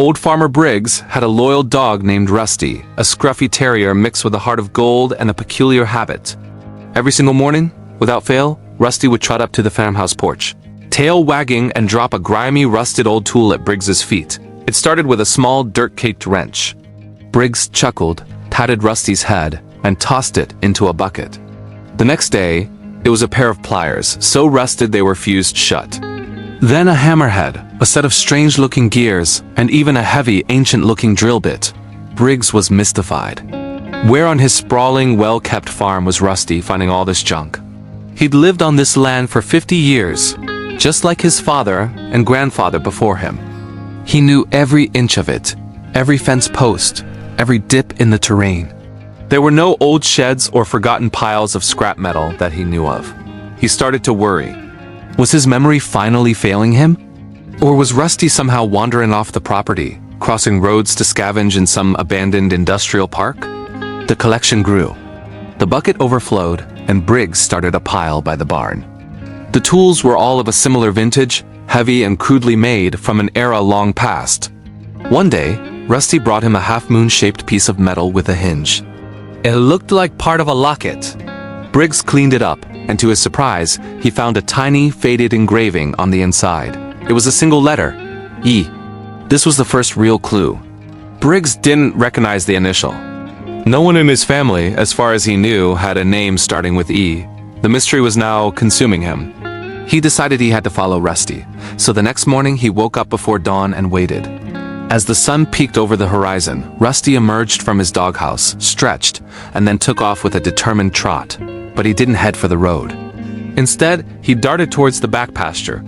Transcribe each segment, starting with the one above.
Old Farmer Briggs had a loyal dog named Rusty, a scruffy terrier mixed with a heart of gold and a peculiar habit. Every single morning, without fail, Rusty would trot up to the farmhouse porch, tail wagging, and drop a grimy, rusted old tool at Briggs's feet. It started with a small, dirt-caked wrench. Briggs chuckled, patted Rusty's head, and tossed it into a bucket. The next day, it was a pair of pliers, so rusted they were fused shut. Then a hammerhead, a set of strange-looking gears, and even a heavy, ancient-looking drill bit. Briggs was mystified. Where on his sprawling, well-kept farm was Rusty finding all this junk? He'd lived on this land for 50 years, just like his father and grandfather before him. He knew every inch of it, every fence post, every dip in the terrain. There were no old sheds or forgotten piles of scrap metal that he knew of. He started to worry. Was his memory finally failing him? Or was Rusty somehow wandering off the property, crossing roads to scavenge in some abandoned industrial park? The collection grew. The bucket overflowed, and Briggs started a pile by the barn. The tools were all of a similar vintage, heavy and crudely made from an era long past. One day, Rusty brought him a half-moon-shaped piece of metal with a hinge. It looked like part of a locket. Briggs cleaned it up, and to his surprise, he found a tiny, faded engraving on the inside. It was a single letter, E. This was the first real clue. Briggs didn't recognize the initial. No one in his family, as far as he knew, had a name starting with E. The mystery was now consuming him. He decided he had to follow Rusty, so the next morning he woke up before dawn and waited. As the sun peeked over the horizon, Rusty emerged from his doghouse, stretched, and then took off with a determined trot. But he didn't head for the road. Instead, he darted towards the back pasture,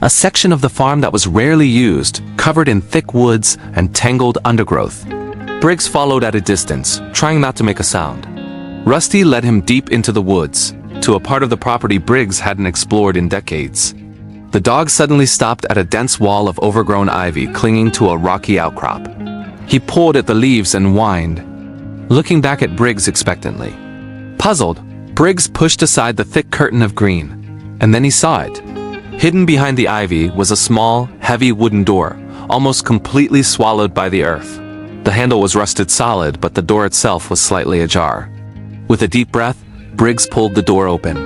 a section of the farm that was rarely used, covered in thick woods and tangled undergrowth. Briggs followed at a distance, trying not to make a sound. Rusty led him deep into the woods, to a part of the property Briggs hadn't explored in decades. The dog suddenly stopped at a dense wall of overgrown ivy clinging to a rocky outcrop. He pulled at the leaves and whined, looking back at Briggs expectantly. Puzzled, Briggs pushed aside the thick curtain of green, and then he saw it. Hidden behind the ivy was a small, heavy wooden door, almost completely swallowed by the earth. The handle was rusted solid, but the door itself was slightly ajar. With a deep breath, Briggs pulled the door open.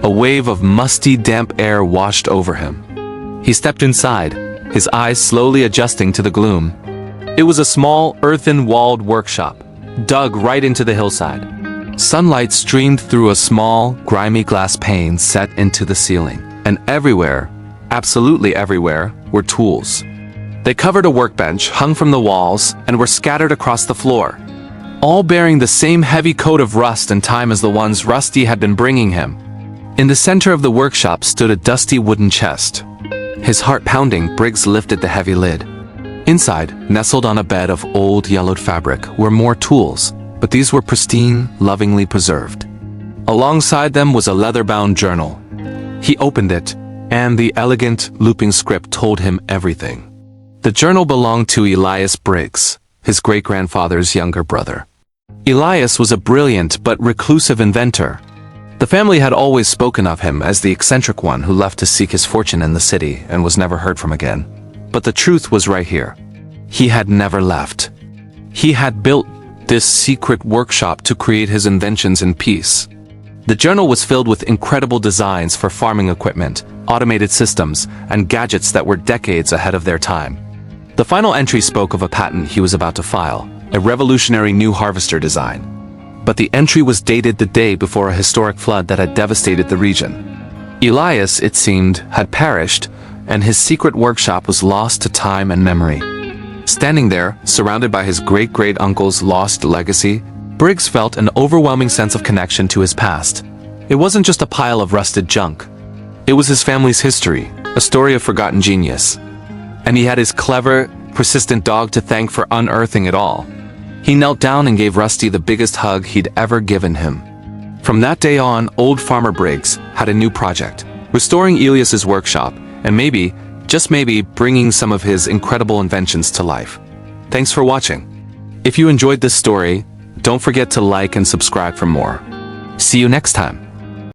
A wave of musty, damp air washed over him. He stepped inside, his eyes slowly adjusting to the gloom. It was a small, earthen-walled workshop, dug right into the hillside. Sunlight streamed through a small, grimy glass pane set into the ceiling, and everywhere, absolutely everywhere, were tools. They covered a workbench hung from the walls and were scattered across the floor, all bearing the same heavy coat of rust and time as the ones Rusty had been bringing him. In the center of the workshop stood a dusty wooden chest. His heart pounding, Briggs lifted the heavy lid. Inside, nestled on a bed of old yellowed fabric, were more tools, but these were pristine, lovingly preserved. Alongside them was a leather-bound journal. He opened it, and the elegant, looping script told him everything. The journal belonged to Elias Briggs, his great-grandfather's younger brother. Elias was a brilliant but reclusive inventor. The family had always spoken of him as the eccentric one who left to seek his fortune in the city and was never heard from again. But the truth was right here. He had never left. He had built this secret workshop to create his inventions in peace. The journal was filled with incredible designs for farming equipment, automated systems, and gadgets that were decades ahead of their time. The final entry spoke of a patent he was about to file, a revolutionary new harvester design. But the entry was dated the day before a historic flood that had devastated the region. Elias, it seemed, had perished, and his secret workshop was lost to time and memory. Standing there, surrounded by his great-great-uncle's lost legacy, Briggs felt an overwhelming sense of connection to his past. It wasn't just a pile of rusted junk. It was his family's history, a story of forgotten genius. And he had his clever, persistent dog to thank for unearthing it all. He knelt down and gave Rusty the biggest hug he'd ever given him. From that day on, old Farmer Briggs had a new project, restoring Elias's workshop, and maybe, just maybe, bringing some of his incredible inventions to life. Thanks for watching. If you enjoyed this story, don't forget to like and subscribe for more. See you next time.